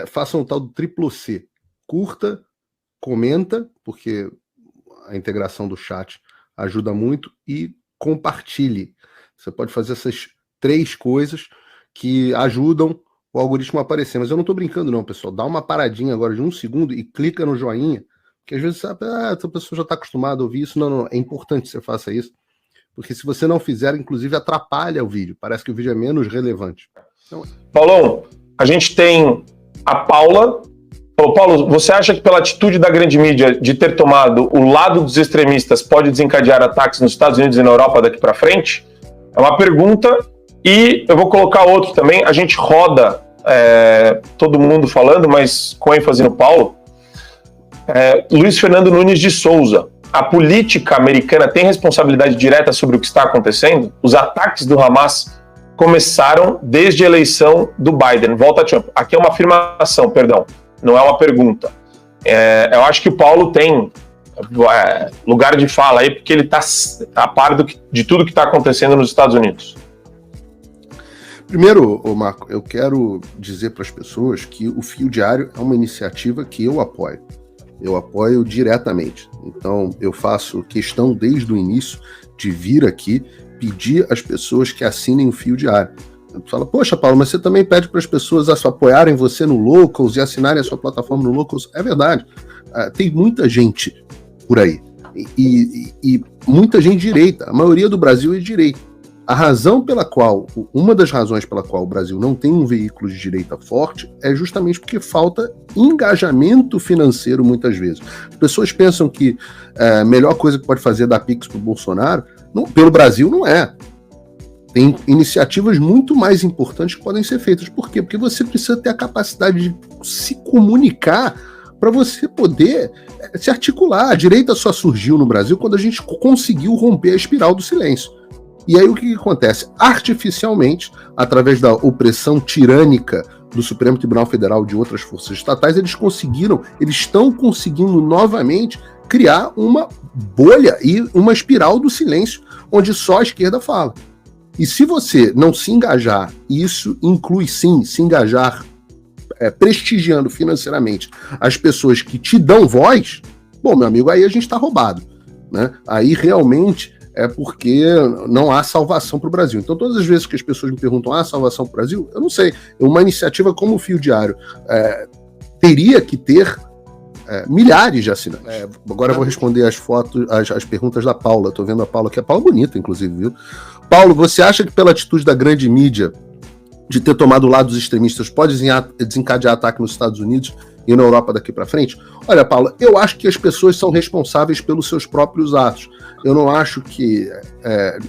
façam o tal do triplo C. Curta, comenta, porque a integração do chat ajuda muito, e compartilhe. Você pode fazer essas 3 coisas que ajudam o algoritmo a aparecer. Mas eu não estou brincando não, pessoal. Dá uma paradinha agora de 1 segundo e clica no joinha, porque às vezes sabe, essa pessoa já está acostumada a ouvir isso. Não, é importante que você faça isso, porque se você não fizer, inclusive atrapalha o vídeo. Parece que o vídeo é menos relevante. Então... Paulão, a gente tem a Paula. Paulo, você acha que pela atitude da grande mídia de ter tomado o lado dos extremistas pode desencadear ataques nos Estados Unidos e na Europa daqui para frente? É uma pergunta, e eu vou colocar outro também. A gente roda todo mundo falando, mas com ênfase no Paulo. Luiz Fernando Nunes de Souza. A política americana tem responsabilidade direta sobre o que está acontecendo? Os ataques do Hamas começaram desde a eleição do Biden. Volta a Trump. Aqui é uma afirmação, perdão. Não é uma pergunta. Eu acho que o Paulo tem lugar de fala aí, porque ele está a par de tudo que está acontecendo nos Estados Unidos. Primeiro, Marco, eu quero dizer para as pessoas que o Fio Diário é uma iniciativa que eu apoio. Eu apoio diretamente. Então, eu faço questão desde o início de vir aqui pedir às pessoas que assinem o Fio Diário. Tu fala, poxa, Paulo, mas você também pede para as pessoas apoiarem você no Locals e assinarem a sua plataforma no Locals. É verdade. Tem muita gente por aí. E muita gente direita. A maioria do Brasil é de direita. Uma das razões pela qual o Brasil não tem um veículo de direita forte é justamente porque falta engajamento financeiro muitas vezes. As pessoas pensam que a melhor coisa que pode fazer é dar Pix pro Bolsonaro. Não, pelo Brasil não é. Tem iniciativas muito mais importantes que podem ser feitas. Por quê? Porque você precisa ter a capacidade de se comunicar para você poder se articular. A direita só surgiu no Brasil quando a gente conseguiu romper a espiral do silêncio. E aí o que acontece? Artificialmente, através da opressão tirânica do Supremo Tribunal Federal e de outras forças estatais, eles estão conseguindo novamente criar uma bolha e uma espiral do silêncio, onde só a esquerda fala. E se você não se engajar, e isso inclui sim se engajar prestigiando financeiramente as pessoas que te dão voz, bom, meu amigo, aí a gente está roubado, né? Aí realmente é porque não há salvação para o Brasil. Então todas as vezes que as pessoas me perguntam, há salvação para o Brasil? Eu não sei. Uma iniciativa como o Fio Diário teria que ter milhares de assinantes. Agora eu vou responder as perguntas da Paula. Estou vendo a Paula aqui. A Paula é bonita, inclusive, viu? Paulo, você acha que pela atitude da grande mídia de ter tomado o lado dos extremistas pode desencadear ataque nos Estados Unidos e na Europa daqui para frente? Olha, Paula, eu acho que as pessoas são responsáveis pelos seus próprios atos. Eu não acho que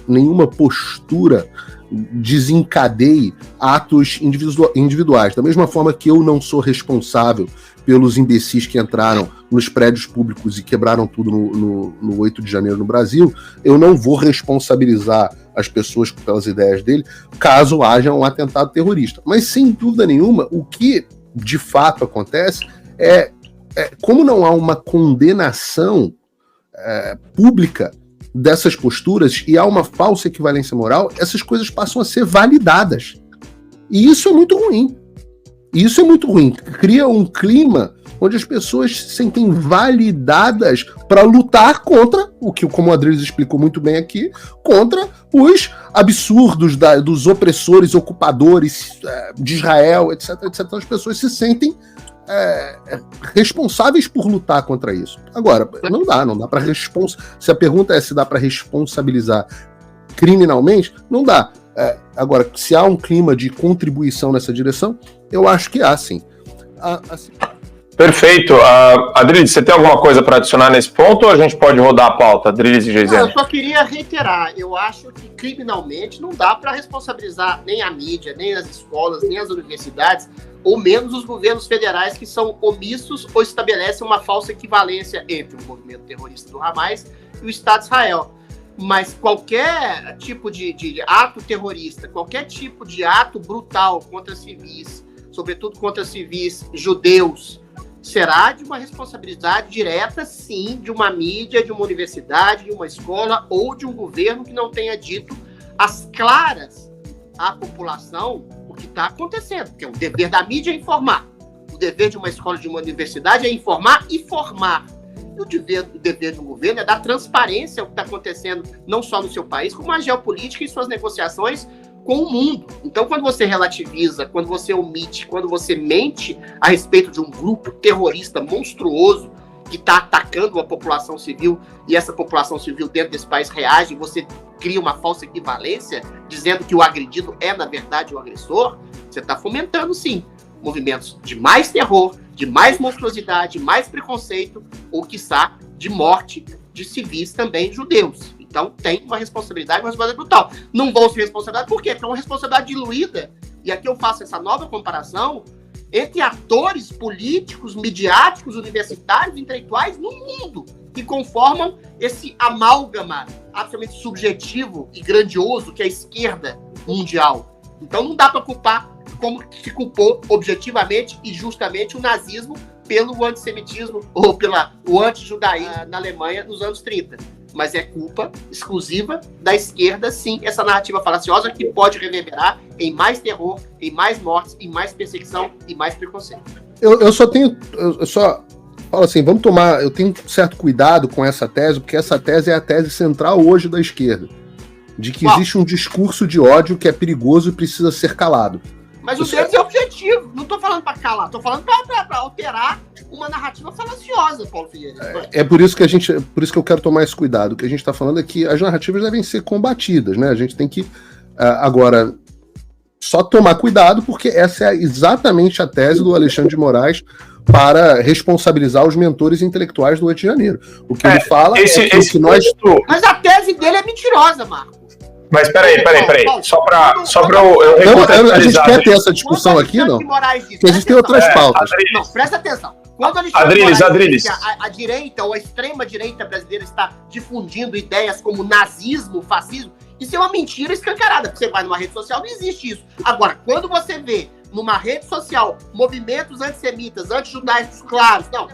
nenhuma postura desencadeie atos individuais. Da mesma forma que eu não sou responsável pelos imbecis que entraram nos prédios públicos e quebraram tudo no 8 de janeiro no Brasil, eu não vou responsabilizar as pessoas pelas ideias dele, caso haja um atentado terrorista. Mas, sem dúvida nenhuma, o que de fato acontece como não há uma condenação pública dessas posturas e há uma falsa equivalência moral, essas coisas passam a ser validadas. E isso é muito ruim. Isso é muito ruim. Cria um clima onde as pessoas se sentem validadas para lutar contra o que, como o Adriles explicou muito bem aqui, contra os absurdos dos opressores, ocupadores de Israel, etc, etc. Então, as pessoas se sentem responsáveis por lutar contra isso. Agora, não dá para se a pergunta é se dá para responsabilizar criminalmente, não dá. Agora, se há um clima de contribuição nessa direção, eu acho que há, sim. Perfeito. Adriles, você tem alguma coisa para adicionar nesse ponto ou a gente pode rodar a pauta, Adriles e Geisel? Eu só queria reiterar, eu acho que criminalmente não dá para responsabilizar nem a mídia, nem as escolas, nem as universidades, ou menos os governos federais que são omissos ou estabelecem uma falsa equivalência entre o movimento terrorista do Hamas e o Estado de Israel. Mas qualquer tipo de ato terrorista, qualquer tipo de ato brutal contra civis, sobretudo contra civis judeus, será de uma responsabilidade direta, sim, de uma mídia, de uma universidade, de uma escola ou de um governo que não tenha dito às claras à população o que está acontecendo, porque o dever da mídia é informar. o dever de uma escola, de uma universidade, é informar e formar. E o dever de um governo é dar transparência ao que está acontecendo, não só no seu país, como a geopolítica e suas negociações com o mundo. Então, quando você relativiza, quando você omite, quando você mente a respeito de um grupo terrorista monstruoso que está atacando a população civil, e essa população civil dentro desse país reage, você cria uma falsa equivalência, dizendo que o agredido é, na verdade, o agressor, você está fomentando, sim, movimentos de mais terror, de mais monstruosidade, de mais preconceito, ou, quiçá, de morte de civis também judeus. Então, tem uma responsabilidade brutal. Não vão ser responsabilidade, por quê? Porque é uma responsabilidade diluída. E aqui eu faço essa nova comparação entre atores políticos, midiáticos, universitários, intelectuais no mundo, que conformam esse amálgama absolutamente subjetivo e grandioso que é a esquerda mundial. Então, não dá para culpar como se culpou objetivamente e justamente o nazismo pelo antissemitismo ou o antijudaísmo na Alemanha nos anos 30. Mas é culpa exclusiva da esquerda, sim, essa narrativa falaciosa que pode reverberar em mais terror, em mais mortes, em mais perseguição e mais preconceito. Eu só falo assim, eu tenho certo cuidado com essa tese, porque essa tese é a tese central hoje da esquerda, de que existe um discurso de ódio que é perigoso e precisa ser calado. Mas o deles é objetivo. Não estou falando para calar, estou falando para alterar uma narrativa falaciosa, Paulo Figueiredo. É por isso que eu quero tomar esse cuidado. O que a gente está falando é que as narrativas devem ser combatidas, né? A gente tem que agora só tomar cuidado, porque essa é exatamente a tese do Alexandre de Moraes para responsabilizar os mentores intelectuais do 8 de janeiro. O que ele fala é que nós... Mas a tese dele é mentirosa, Marco. Mas peraí. Só pra eu a gente quer ter essa discussão aqui, não? Porque a gente tem outras pautas. Não, presta atenção. Quando Adriles. A direita ou a extrema-direita brasileira está difundindo ideias como nazismo, fascismo, isso é uma mentira escancarada. Você vai numa rede social, não existe isso. Agora, quando você vê numa rede social movimentos antissemitas, antijudaicos claros, não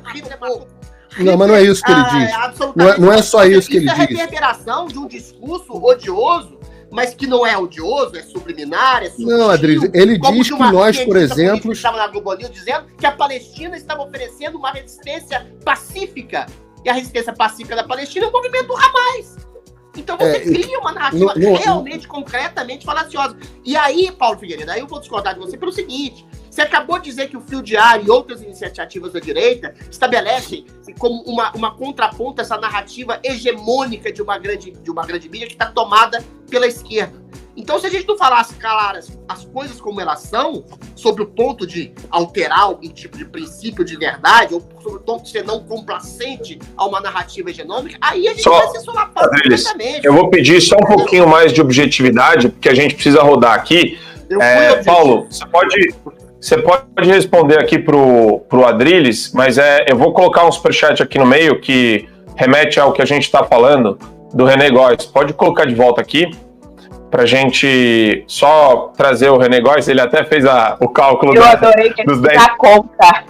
mas não é isso que ele diz. Não é só isso que ele diz. Isso é reverberação de um discurso odioso, mas que não é odioso, é subliminar, é sutil. Não, Adriles, ele diz que nós, por exemplo... estava na Globo News dizendo que a Palestina estava oferecendo uma resistência pacífica. E a resistência pacífica da Palestina é o movimento Hamas. Então você cria uma narrativa realmente, concretamente falaciosa. E aí, Paulo Figueiredo, aí eu vou discordar de você pelo seguinte: você acabou de dizer que o Fio Diário e outras iniciativas da direita estabelecem como uma contraponto essa narrativa hegemônica de uma grande mídia que está tomada pela esquerda. Então, se a gente não falasse claras as coisas como elas são, sobre o ponto de alterar algum tipo de princípio de verdade, ou sobre o ponto de ser não complacente a uma narrativa hegemônica, aí a gente vai se solapar completamente. Eu vou pedir só um pouquinho mais de objetividade, porque a gente precisa rodar aqui. Paulo, você pode responder aqui pro Adriles, mas eu vou colocar um superchat aqui no meio que remete ao que a gente está falando do René Góes. Pode colocar de volta aqui, pra gente só trazer o René Góes. Ele até fez o cálculo dos 10 a conta.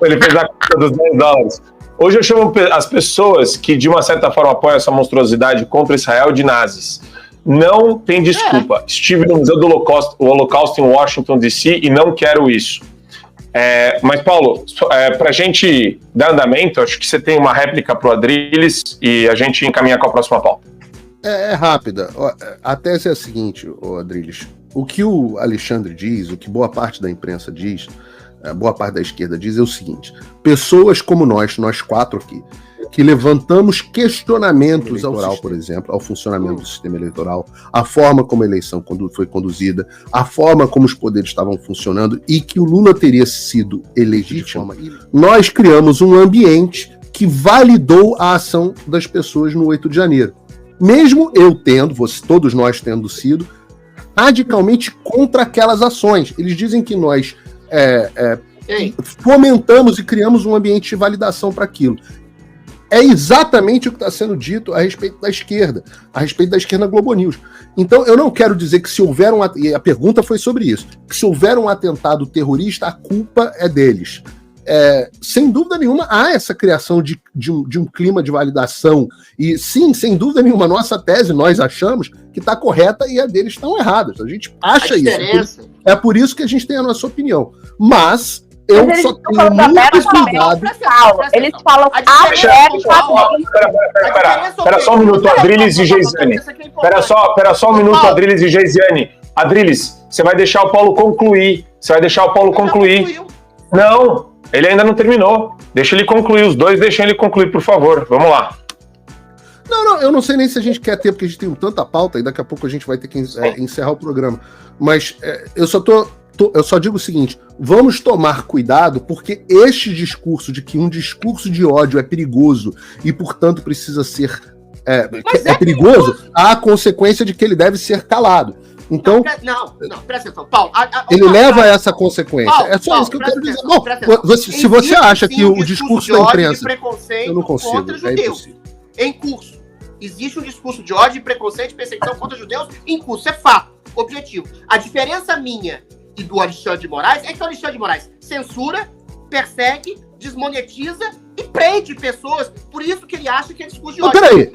Ele fez a conta dos $10. Hoje eu chamo as pessoas que de uma certa forma apoiam essa monstruosidade contra Israel de nazis. Não tem desculpa. Estive no Museu do Holocausto em Washington, D.C. e não quero isso. Mas, Paulo, para a gente dar andamento, acho que você tem uma réplica para o Adriles e a gente encaminha com a próxima pauta. É rápida. A tese é a seguinte, Adriles. O que o Alexandre diz, o que boa parte da imprensa diz, boa parte da esquerda diz, é o seguinte: pessoas como nós quatro aqui, que levantamos questionamentos eleitoral, por exemplo, ao funcionamento do sistema eleitoral, a forma como a eleição foi conduzida, a forma como os poderes estavam funcionando e que o Lula teria sido ilegítimo, nós criamos um ambiente que validou a ação das pessoas no 8 de janeiro. Mesmo todos nós tendo sido radicalmente contra aquelas ações. Eles dizem que nós fomentamos e criamos um ambiente de validação para aquilo. É exatamente o que está sendo dito a respeito da esquerda Globo News. Então, eu não quero dizer que se houver e a pergunta foi sobre isso, que se houver um atentado terrorista, a culpa é deles. Sem dúvida nenhuma, há essa criação de um clima de validação. E sim, sem dúvida nenhuma, nossa tese, nós achamos que está correta e a deles estão erradas. A gente acha isso. É por isso que a gente tem a nossa opinião. Mas Eu só tenho muito cuidado. Eles falam abertamente. Espera só um minuto, Adriles e Geisiane. Espera só um minuto, Adriles e Geisiane. Adriles, você vai deixar o Paulo concluir. Não, ele ainda não terminou. Deixa ele concluir, os dois deixem ele concluir, por favor. Vamos lá. Não, eu não sei nem se a gente quer ter, porque a gente tem tanta pauta e daqui a pouco a gente vai ter que encerrar o programa. Mas eu só digo o seguinte, vamos tomar cuidado, porque este discurso de que um discurso de ódio é perigoso e, portanto, precisa ser perigoso, há a consequência de que ele deve ser calado. Então, não, presta atenção, Paulo. Ele leva a essa consequência. Paulo, é só isso que eu quero dizer. Bom, se você acha que o discurso da imprensa... Eu não consigo, contra judeus, em curso. Existe um discurso de ódio, preconceito e perseguição contra judeus em curso. É fato, objetivo. A diferença minha e do Alexandre de Moraes é que o Alexandre de Moraes censura, persegue, desmonetiza e prende pessoas. Por isso que ele acha que é discurso de ódio. Peraí.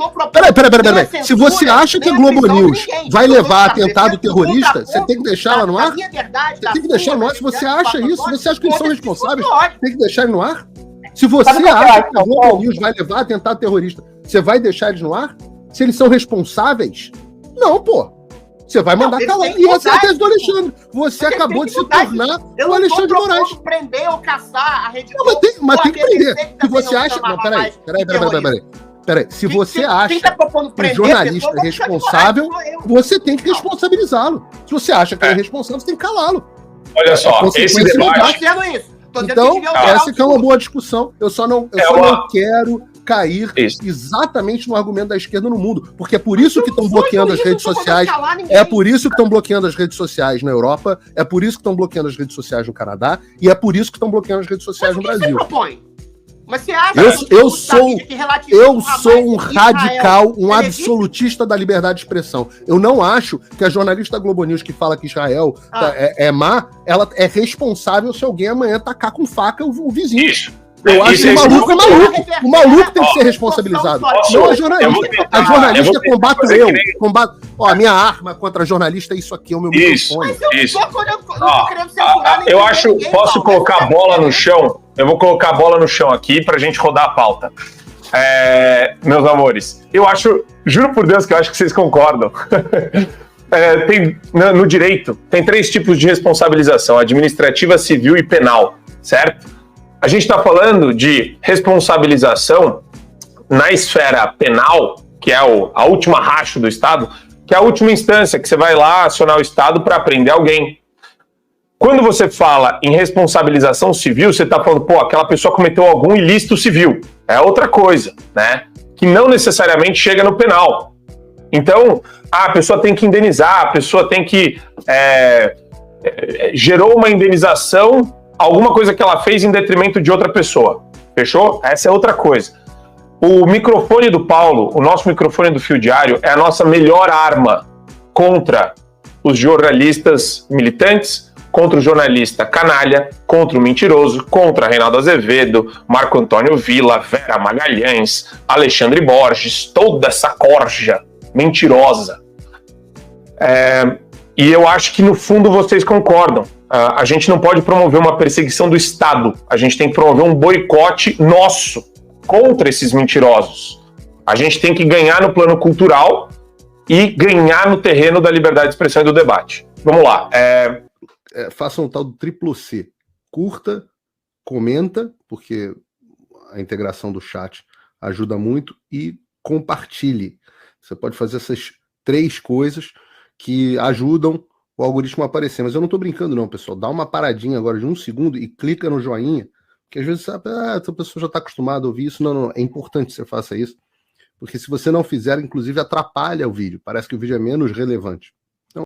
Se você acha que a Globo News vai levar a atentado terrorista, você tem que deixar ela no ar? Você tem que deixar no ar. Se você acha isso, se você acha que eles são responsáveis, tem que deixar ele no ar? Se você acha que a Globo News vai levar a atentado terrorista, você vai deixar eles no ar? Se eles são responsáveis? Não, pô. Você vai mandar calar. E essa é a tese do Alexandre. Você acabou de se tornar o Alexandre de Moraes. Prender ou caçar a rede. Não, mas tem que prender. Se você acha... Não, peraí. Se você acha que o jornalista é responsável, você tem que responsabilizá-lo. Se você acha que ele é responsável, você tem que calá-lo. Olha só, esse debate... Então, essa que é uma boa discussão. Eu só não quero cair exatamente no argumento da esquerda no mundo, porque é por isso que estão bloqueando as redes sociais, é por isso que estão bloqueando as redes sociais na Europa, é por isso que estão bloqueando as redes sociais no Canadá, e é por isso que estão bloqueando as redes sociais no Brasil. Mas você acha eu sou um radical, um absolutista da liberdade de expressão. Eu não acho que a jornalista Globo News que fala que Israel é má, ela é responsável se alguém amanhã tacar com faca o vizinho. Isso. Eu acho que o maluco é maluco. O maluco tem que ser responsabilizado. Não a jornalista. A jornalista combato eu. A minha arma contra a jornalista é isso aqui, é o meu microfone. Eu acho, posso colocar a bola no chão? Eu vou colocar a bola no chão aqui pra gente rodar a pauta. Meus amores, eu acho, juro por Deus que eu acho que vocês concordam. No direito, tem 3 tipos de responsabilização: administrativa, civil e penal, certo? A gente está falando de responsabilização na esfera penal, que é a última racha do Estado, que é a última instância que você vai lá acionar o Estado para prender alguém. Quando você fala em responsabilização civil, você está falando, aquela pessoa cometeu algum ilícito civil. É outra coisa, né? Que não necessariamente chega no penal. Então, a pessoa tem que indenizar, a pessoa tem que... gerou uma indenização, alguma coisa que ela fez em detrimento de outra pessoa. Fechou? Essa é outra coisa. O microfone do Paulo, o nosso microfone do Fio Diário, é a nossa melhor arma contra os jornalistas militantes, contra o jornalista canalha, contra o mentiroso, contra Reinaldo Azevedo, Marco Antônio Villa, Vera Magalhães, Alexandre Borges, toda essa corja mentirosa. E eu acho que no fundo vocês concordam. A gente não pode promover uma perseguição do Estado, a gente tem que promover um boicote nosso contra esses mentirosos. A gente tem que ganhar no plano cultural e ganhar no terreno da liberdade de expressão e do debate. Vamos lá. Faça um tal do triplo C. Curta, comenta, porque a integração do chat ajuda muito, e compartilhe. Você pode fazer essas 3 coisas que ajudam o algoritmo a aparecer. Mas eu não tô brincando não, pessoal. Dá uma paradinha agora de 1 segundo e clica no joinha, porque às vezes essa pessoa já está acostumada a ouvir isso. Não, é importante que você faça isso, porque se você não fizer, inclusive atrapalha o vídeo. Parece que o vídeo é menos relevante.